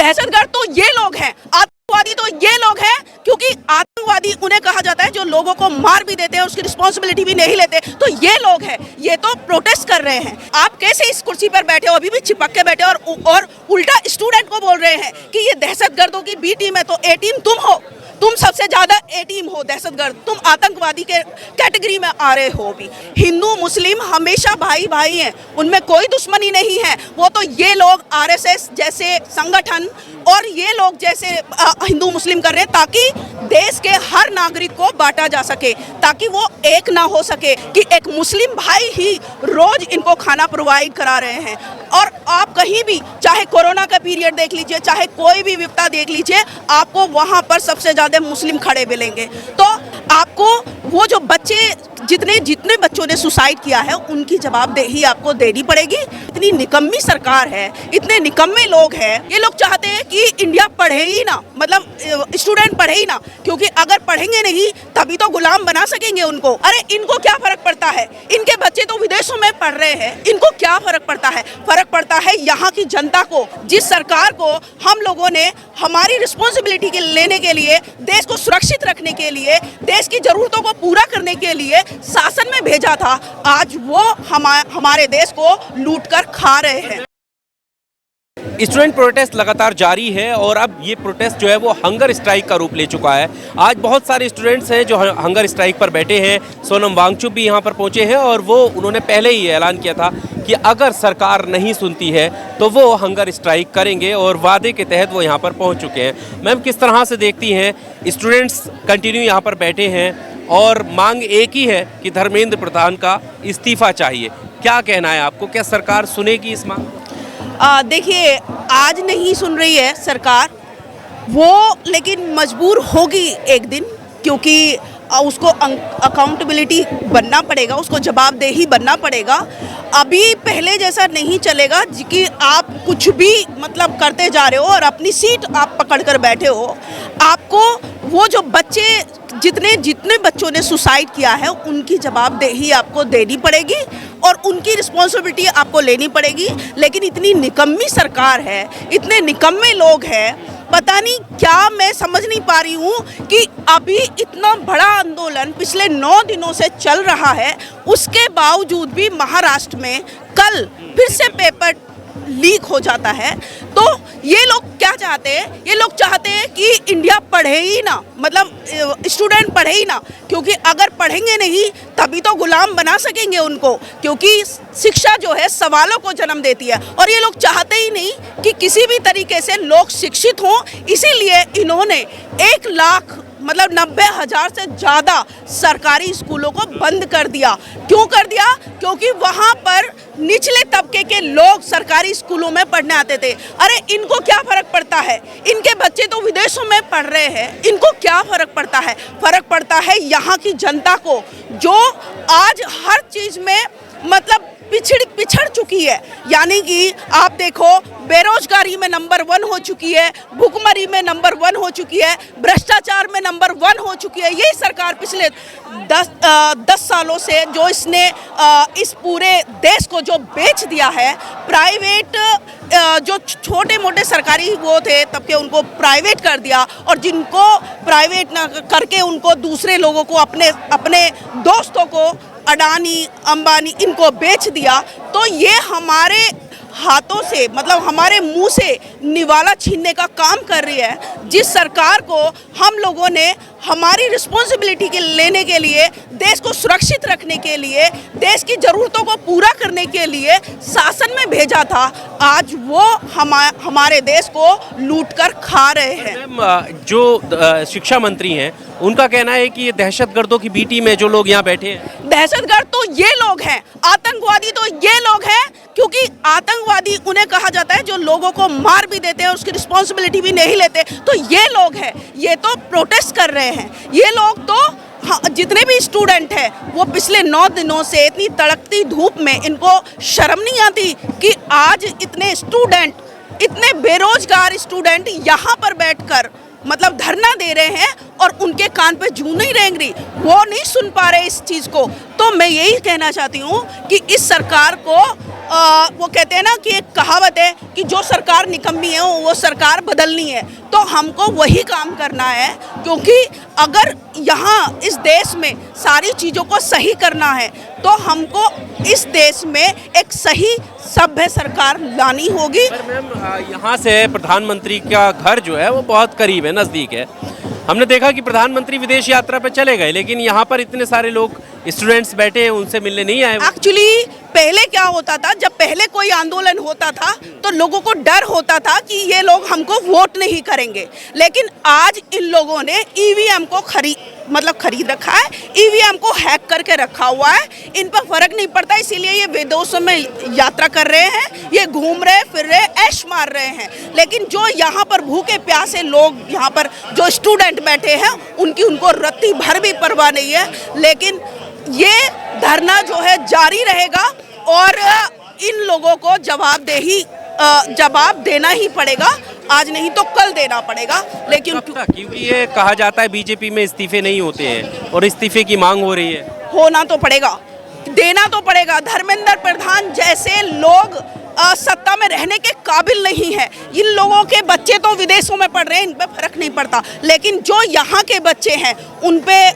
दहशतगर्द तो ये लोग हैं, आतंकवादी तो ये लोग हैं, क्योंकि आतंकवादी उन्हें कहा जाता है जो लोगों को मार भी देते हैं, उसकी रिस्पॉन्सिबिलिटी भी नहीं लेते। तो ये लोग हैं, ये तो प्रोटेस्ट कर रहे हैं। आप कैसे इस कुर्सी पर बैठे हो, अभी भी चिपक के बैठे हो और उल्टा स्टूडेंट को बोल रहे हैं कि ये दहशतगर्दों की बी टीम है। तो ए टीम तुम हो, तुम सबसे ज्यादा ए टीम हो दहशतगर्द, तुम आतंकवादी के कैटेगरी में आ रहे हो। भी हिंदू मुस्लिम हमेशा भाई भाई हैं, उनमें कोई दुश्मनी नहीं है। वो तो ये लोग आरएसएस जैसे संगठन और ये लोग जैसे हिंदू मुस्लिम कर रहे हैं ताकि देश के हर नागरिक को बांटा जा सके, ताकि वो एक ना हो सके कि एक मुस्लिम भाई ही रोज इनको खाना प्रोवाइड करा रहे हैं। और आप कहीं भी, चाहे कोरोना का पीरियड देख लीजिए, चाहे कोई भी विपदा देख लीजिए, आपको वहाँ पर सबसे ज़्यादा मुस्लिम खड़े मिलेंगे। तो आपको वो जो जितने बच्चों ने सुसाइड किया है उनकी जवाबदेही आपको देनी पड़ेगी। इतनी निकम्मी सरकार है, इतने निकम्मे लोग हैं, ये लोग चाहते हैं कि इंडिया पढ़े ही ना, मतलब स्टूडेंट पढ़े ही ना, क्योंकि अगर पढ़ेंगे नहीं तभी तो गुलाम बना सकेंगे उनको। अरे इनको क्या फर्क पड़ता है, इनके बच्चे तो विदेशों में पढ़ रहे हैं, इनको क्या फर्क पड़ता है? फर्क पड़ता है यहाँ की जनता को, जिस सरकार को हम लोगों ने हमारी रिस्पॉन्सिबिलिटी के लेने के लिए, देश को सुरक्षित रखने के लिए, देश की जरूरतों को पूरा करने के लिए शासन में भेजा था, आज वो हमारे देश को लूट कर खा रहे हैं। स्टूडेंट प्रोटेस्ट लगातार जारी है और अब ये प्रोटेस्ट जो है वो हंगर स्ट्राइक का रूप ले चुका है। आज बहुत सारे स्टूडेंट्स हैं जो हंगर स्ट्राइक पर बैठे हैं। सोनम वांगचुक भी यहाँ पर पहुँचे हैं और वो उन्होंने पहले ही ऐलान किया था कि अगर सरकार नहीं सुनती है तो वो हंगर स्ट्राइक करेंगे और वादे के तहत वो यहाँ पर पहुँच चुके हैं। मैम, किस तरह से देखती हैं, स्टूडेंट्स कंटिन्यू यहाँ पर बैठे हैं और मांग एक ही है कि धर्मेंद्र प्रधान का इस्तीफा चाहिए, क्या कहना है आपको? क्या सरकार सुनेगी इस मांग? देखिए, आज नहीं सुन रही है सरकार वो, लेकिन मजबूर होगी एक दिन, क्योंकि उसको अकाउंटेबिलिटी बनना पड़ेगा, उसको जवाबदेही बनना पड़ेगा। अभी पहले जैसा नहीं चलेगा कि आप कुछ भी मतलब करते जा रहे हो और अपनी सीट आप पकड़ कर बैठे हो। आपको वो जो जितने बच्चों ने सुसाइड किया है उनकी जवाबदेही आपको देनी पड़ेगी और उनकी रिस्पॉन्सिबिलिटी आपको लेनी पड़ेगी। लेकिन इतनी निकम्मी सरकार है, इतने निकम्मे लोग हैं, पता नहीं क्या, मैं समझ नहीं पा रही हूँ कि अभी इतना बड़ा आंदोलन पिछले 9 दिनों से चल रहा है, उसके बावजूद भी महाराष्ट्र में कल फिर से पेपर लीक हो जाता है। तो ये लोग क्या चाहते हैं? ये लोग चाहते हैं कि इंडिया पढ़े ही ना, मतलब स्टूडेंट पढ़े ही ना, क्योंकि अगर पढ़ेंगे नहीं तभी तो गुलाम बना सकेंगे उनको, क्योंकि शिक्षा जो है सवालों को जन्म देती है और ये लोग चाहते ही नहीं कि किसी भी तरीके से लोग शिक्षित हों। इसीलिए इन्होंने 1 लाख मतलब 90,000 से ज़्यादा सरकारी स्कूलों को बंद कर दिया। क्यों कर दिया? क्योंकि वहाँ पर निचले तबके के लोग सरकारी स्कूलों में पढ़ने आते थे। अरे इनको क्या फ़र्क पड़ता है, इनके बच्चे तो विदेशों में पढ़ रहे हैं, इनको क्या फ़र्क पड़ता है? फ़र्क पड़ता है यहाँ की जनता को, जो आज हर चीज़ में मतलब पिछड़ चुकी है। यानी कि आप देखो, बेरोजगारी में नंबर 1 हो चुकी है, भुखमरी में नंबर 1 हो चुकी है, भ्रष्टाचार में नंबर 1 हो चुकी है। यही सरकार पिछले 10 सालों से जो इसने इस पूरे देश को जो बेच दिया है, प्राइवेट जो छोटे मोटे सरकारी वो थे तब के उनको प्राइवेट कर दिया, और जिनको प्राइवेट ना करके उनको दूसरे लोगों को, अपने दोस्तों को, अडानी अंबानी, इनको बेच दिया। तो ये हमारे हाथों से, मतलब हमारे मुंह से निवाला छीनने का काम कर रही है। जिस सरकार को हम लोगों ने हमारी रिस्पॉन्सिबिलिटी के लेने के लिए, देश को सुरक्षित रखने के लिए, देश की ज़रूरतों को पूरा करने के लिए शासन में भेजा था, आज वो हमारे देश को लूट कर खा रहे हैं। जो शिक्षा मंत्री हैं उनका कहना है कि ये दहशतगर्दों की बी टीम है जो लोग यहाँ बैठे हैं। दहशतगर्द तो ये लोग हैं, आतंकवादी तो ये लोग हैं, क्योंकि आतंकवादी उन्हें कहा जाता है जो लोगों को मार भी देते हैं, उसकी रिस्पॉन्सिबिलिटी भी नहीं लेते। तो ये लोग हैं, ये तो प्रोटेस्ट कर रहे हैं। ये लोग तो जितने भी स्टूडेंट हैं वो पिछले 9 दिनों से इतनी तड़कती धूप में, इनको शर्म नहीं आती कि आज इतने स्टूडेंट, इतने बेरोजगार स्टूडेंट यहाँ पर बैठकर मतलब धरना दे रहे हैं और उनके कान पे जूं नहीं रेंग रही, वो नहीं सुन पा रहे इस चीज़ को। तो मैं यही कहना चाहती हूँ कि इस सरकार को वो कहते हैं ना कि एक कहावत है कि जो सरकार निकम्मी है वो सरकार बदलनी है, तो हमको वही काम करना है। क्योंकि अगर यहाँ इस देश में सारी चीज़ों को सही करना है तो हमको इस देश में एक सही सभ्य सरकार लानी होगी। पर मैम यहाँ से प्रधानमंत्री का घर जो है वो बहुत करीब है, नज़दीक है। हमने देखा कि प्रधानमंत्री विदेश यात्रा पे चले गए, लेकिन यहाँ पर इतने सारे लोग स्टूडेंट्स बैठे हैं, उनसे मिलने नहीं आए। एक्चुअली पहले क्या होता था, जब पहले कोई आंदोलन होता था तो लोगों को डर होता था कि ये लोग हमको वोट नहीं करेंगे, लेकिन आज इन लोगों ने ईवीएम को खरीद रखा है, ईवीएम को हैक करके रखा हुआ है। इन पर फर्क नहीं पड़ता, इसीलिए ये विदेशों में यात्रा कर रहे हैं, ये घूम रहे फिर रहे, ऐश मार रहे हैं। लेकिन जो यहाँ पर भूखे प्यासे लोग, यहाँ पर जो स्टूडेंट बैठे हैं, उनको रत्ती भर भी परवाह नहीं है। लेकिन ये धरना जो है जारी रहेगा और इन लोगों को जवाब देना ही पड़ेगा, आज नहीं तो कल देना पड़ेगा। लेकिन क्योंकि ये कहा जाता है बीजेपी में इस्तीफे नहीं होते हैं और इस्तीफे की मांग हो रही है। होना तो पड़ेगा, देना तो पड़ेगा। धर्मेंद्र प्रधान जैसे लोग सत्ता में रहने के काबिल नहीं है। इन लोगों के बच्चे तो विदेशों में पढ़ रहे हैं, इन पे फर्क नहीं पड़ता, लेकिन जो यहाँ के बच्चे हैं उन पे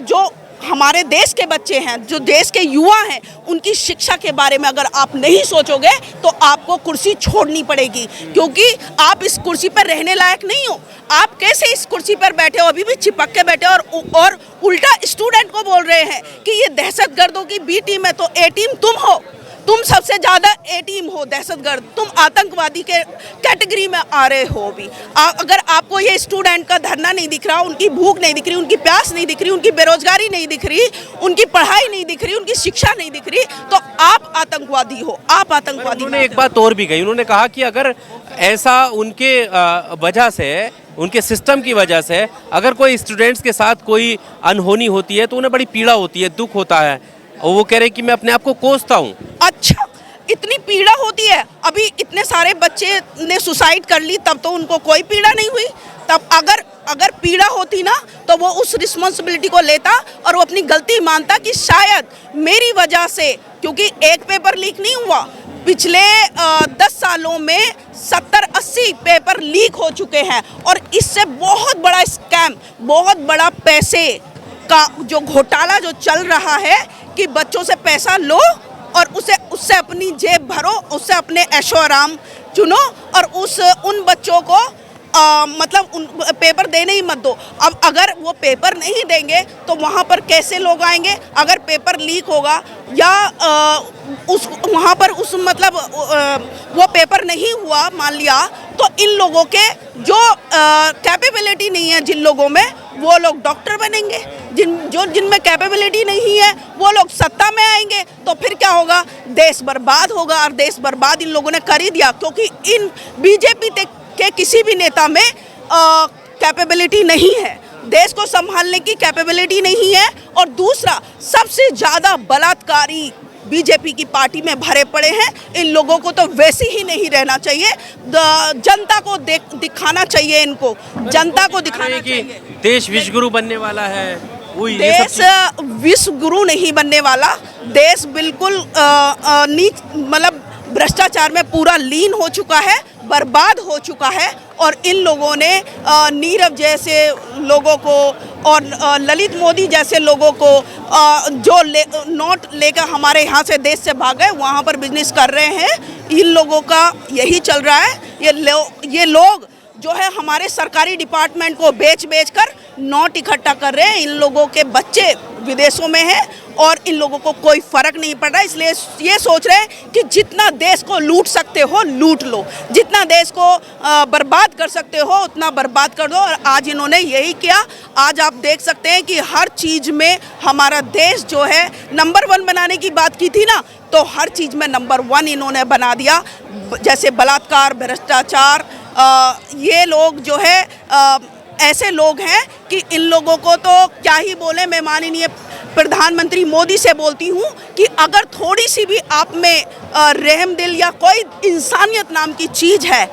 जो हमारे देश के बच्चे हैं, जो देश के युवा हैं, उनकी शिक्षा के बारे में अगर आप नहीं सोचोगे तो आपको कुर्सी छोड़नी पड़ेगी, क्योंकि आप इस कुर्सी पर रहने लायक नहीं हो। आप कैसे इस कुर्सी पर बैठे हो, अभी भी चिपक के बैठे हो और उल्टा स्टूडेंट को बोल रहे हैं कि ये दहशतगर्दों की बी टीम है, तो ए टीम तुम हो। तुम सबसे ज़्यादा ए टीम हो, दहशतगर्द, तुम आतंकवादी के कैटेगरी में आ रहे हो। भी अगर आपको ये स्टूडेंट का धरना नहीं दिख रहा, उनकी भूख नहीं दिख रही, उनकी प्यास नहीं दिख रही, उनकी बेरोजगारी नहीं दिख रही, उनकी पढ़ाई नहीं दिख रही, उनकी शिक्षा नहीं दिख रही, तो आप आतंकवादी हो, आप आतंकवादी। उन्होंने एक बात और भी कही, उन्होंने कहा कि अगर ऐसा उनके वजह से, उनके सिस्टम की वजह से अगर कोई स्टूडेंट्स के साथ कोई अनहोनी होती है तो उन्हें बड़ी पीड़ा होती है, दुख होता है, और वो कह रहे कि मैं अपने आप को कोसता हूँ। अच्छा, इतनी पीड़ा होती है? अभी इतने सारे बच्चे ने सुसाइड कर ली, तब तो उनको कोई पीड़ा नहीं हुई। तब अगर पीड़ा होती ना तो वो उस रिस्पॉन्सिबिलिटी को लेता और वो अपनी गलती मानता कि शायद मेरी वजह से, क्योंकि एक पेपर लीक नहीं हुआ, पिछले 10 सालों में 70-80 पेपर लीक हो चुके हैं। और इससे बहुत बड़ा स्कैम, बहुत बड़ा पैसे का जो घोटाला जो चल रहा है कि बच्चों से पैसा लो और उससे अपनी जेब भरो, उससे अपने ऐशो आराम चुनो और उन बच्चों को मतलब उन पेपर देने ही मत दो। अब अगर वो पेपर नहीं देंगे तो वहाँ पर कैसे लोग आएंगे? अगर पेपर लीक होगा या वहाँ पर मतलब वो पेपर नहीं हुआ मान लिया, तो इन लोगों के जो कैपेबिलिटी नहीं है जिन लोगों में, वो लोग डॉक्टर बनेंगे, जिनमें कैपेबिलिटी नहीं है वो लोग सत्ता में आएंगे, तो फिर क्या होगा? देश बर्बाद होगा। और देश बर्बाद इन लोगों ने कर ही दिया, क्योंकि इन बीजेपी के किसी भी नेता में कैपेबिलिटी नहीं है, देश को संभालने की कैपेबिलिटी नहीं है। और दूसरा, सबसे ज़्यादा बलात्कारी बीजेपी की पार्टी में भरे पड़े हैं। इन लोगों को तो वैसे ही नहीं रहना चाहिए, जनता को दिखाना चाहिए, इनको जनता को दिखाना चाहिए देश विश्व गुरु बनने वाला है। देश विश्व गुरु नहीं बनने वाला, देश बिल्कुल नीच मतलब भ्रष्टाचार में पूरा लीन हो चुका है, बर्बाद हो चुका है। और इन लोगों ने नीरव जैसे लोगों को और ललित मोदी जैसे लोगों को जो नोट लेकर हमारे यहाँ से देश से भाग गए, वहाँ पर बिजनेस कर रहे हैं, इन लोगों का यही चल रहा है। ये लोग जो है हमारे सरकारी डिपार्टमेंट को बेच कर नोट इकट्ठा कर रहे हैं। इन लोगों के बच्चे विदेशों में हैं और इन लोगों को कोई फर्क नहीं पड़ रहा, इसलिए ये सोच रहे हैं कि जितना देश को लूट सकते हो लूट लो, जितना देश को बर्बाद कर सकते हो उतना बर्बाद कर दो। और आज इन्होंने यही किया। आज आप देख सकते हैं कि हर चीज़ में हमारा देश जो है नंबर 1 बनाने की बात की थी ना, तो हर चीज़ में नंबर 1 इन्होंने बना दिया। जैसे बलात्कार, भ्रष्टाचार, ये लोग जो है ऐसे लोग हैं कि इन लोगों को तो क्या ही बोले। मैं माननीय प्रधानमंत्री मोदी से बोलती हूँ कि अगर थोड़ी सी भी आप में रहम दिल या कोई इंसानियत नाम की चीज़ है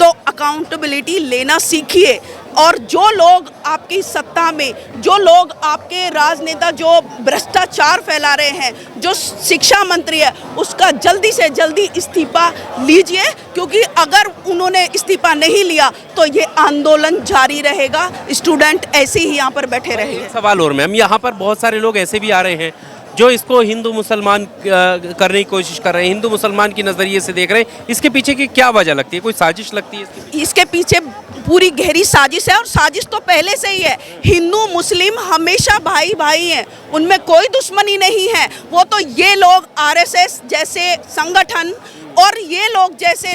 तो अकाउंटेबिलिटी लेना सीखिए। और जो लोग आपकी सत्ता में, जो लोग आपके राजनेता जो भ्रष्टाचार फैला रहे हैं, जो शिक्षा मंत्री है, उसका जल्दी से जल्दी इस्तीफा लीजिए, क्योंकि अगर उन्होंने इस्तीफा नहीं लिया तो ये आंदोलन जारी रहेगा, स्टूडेंट ऐसे ही यहाँ पर बैठे रहेंगे। सवाल और मैम, यहाँ पर बहुत सारे लोग ऐसे भी आ रहे हैं जो इसको हिंदू मुसलमान करने की कोशिश कर रहे हैं, हिंदू मुसलमान की नज़रिए से देख रहे हैं, इसके पीछे की क्या वजह लगती है? कोई साजिश लगती है इसके पीछे? पूरी गहरी साजिश है, और साजिश तो पहले से ही है। हिंदू मुस्लिम हमेशा भाई भाई हैं, उनमें कोई दुश्मनी नहीं है। वो तो ये लोग आरएसएस जैसे संगठन और ये लोग जैसे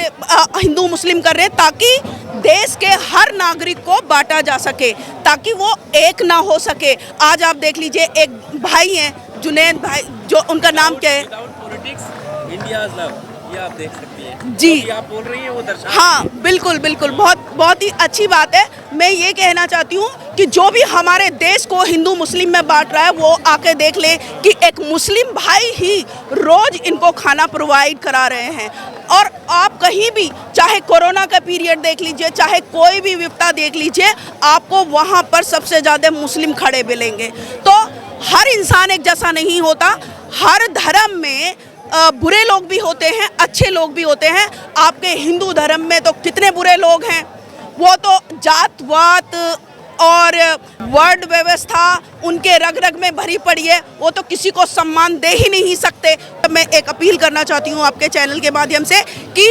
हिंदू मुस्लिम कर रहे हैं ताकि देश के हर नागरिक को बांटा जा सके, ताकि वो एक ना हो सके। आज आप देख लीजिए, एक भाई हैं जुनैद भाई, जो उनका नाम क्या है, ये आप देख सकती हैं जी, आप बोल रही हैं वो दर्शा। हाँ बिल्कुल बिल्कुल, बहुत ही अच्छी बात है। मैं ये कहना चाहती हूँ कि जो भी हमारे देश को हिंदू मुस्लिम में बांट रहा है वो आके देख ले कि एक मुस्लिम भाई ही रोज इनको खाना प्रोवाइड करा रहे हैं। और आप कहीं भी, चाहे कोरोना का पीरियड देख लीजिए, चाहे कोई भी विपदा देख लीजिए, आपको वहाँ पर सबसे ज़्यादा मुस्लिम खड़े मिलेंगे। तो हर इंसान एक जैसा नहीं होता, हर धर्म में बुरे लोग भी होते हैं, अच्छे लोग भी होते हैं। आपके हिंदू धर्म में तो कितने बुरे लोग हैं, वो तो जातवात और वर्ण व्यवस्था उनके रग रग में भरी पड़ी है, वो तो किसी को सम्मान दे ही नहीं सकते। तो मैं एक अपील करना चाहती हूँ आपके चैनल के माध्यम से कि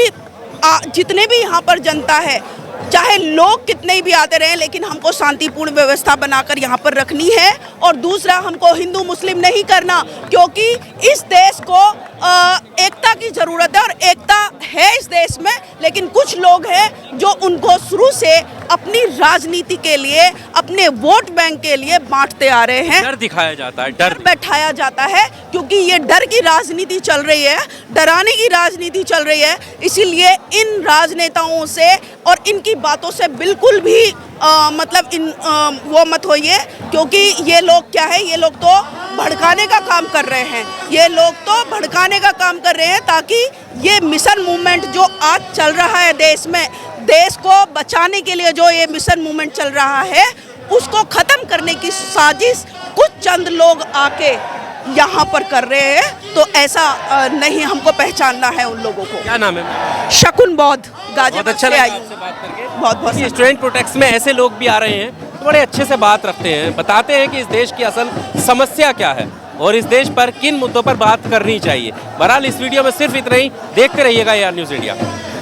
जितने भी यहाँ पर जनता है, चाहे लोग कितने भी आते रहें, लेकिन हमको शांतिपूर्ण व्यवस्था बनाकर यहाँ पर रखनी है। और दूसरा, हमको हिंदू मुस्लिम नहीं करना, क्योंकि इस देश को एकता की ज़रूरत है, और एकता है इस देश में, लेकिन कुछ लोग हैं जो उनको शुरू से अपनी राजनीति के लिए, अपने वोट बैंक के लिए बांटते आ रहे हैं। डर दिखाया जाता है, डर बैठाया जाता है, क्योंकि ये डर की राजनीति चल रही है, डराने की राजनीति चल रही है। इसीलिए इन राजनेताओं से और इनकी बातों से बिल्कुल भी मतलब वो मत होइए, क्योंकि ये लोग क्या है, ये लोग तो भड़काने का काम कर रहे हैं, ये लोग तो भड़काने का काम कर रहे हैं, ताकि ये मिशन मूवमेंट जो आज चल रहा है देश में, देश को बचाने के लिए जो ये मिशन मूवमेंट चल रहा है, उसको ख़त्म करने की साजिश कुछ चंद लोग आके यहाँ पर कर रहे हैं। तो ऐसा नहीं, हमको पहचानना है उन लोगों को। क्या नाम है? शकुन बौद्ध, बहुत गाजीपुर अच्छा से लगा आई आपसे बात करके। बहुत स्टूडेंट प्रोटेस्ट में ऐसे लोग भी आ रहे हैं तो बड़े अच्छे से बात रखते हैं, बताते हैं कि इस देश की असल समस्या क्या है और इस देश पर किन मुद्दों पर बात करनी चाहिए। बहरहाल इस वीडियो में सिर्फ इतना ही। देखते रहिएगा AR न्यूज़ इंडिया।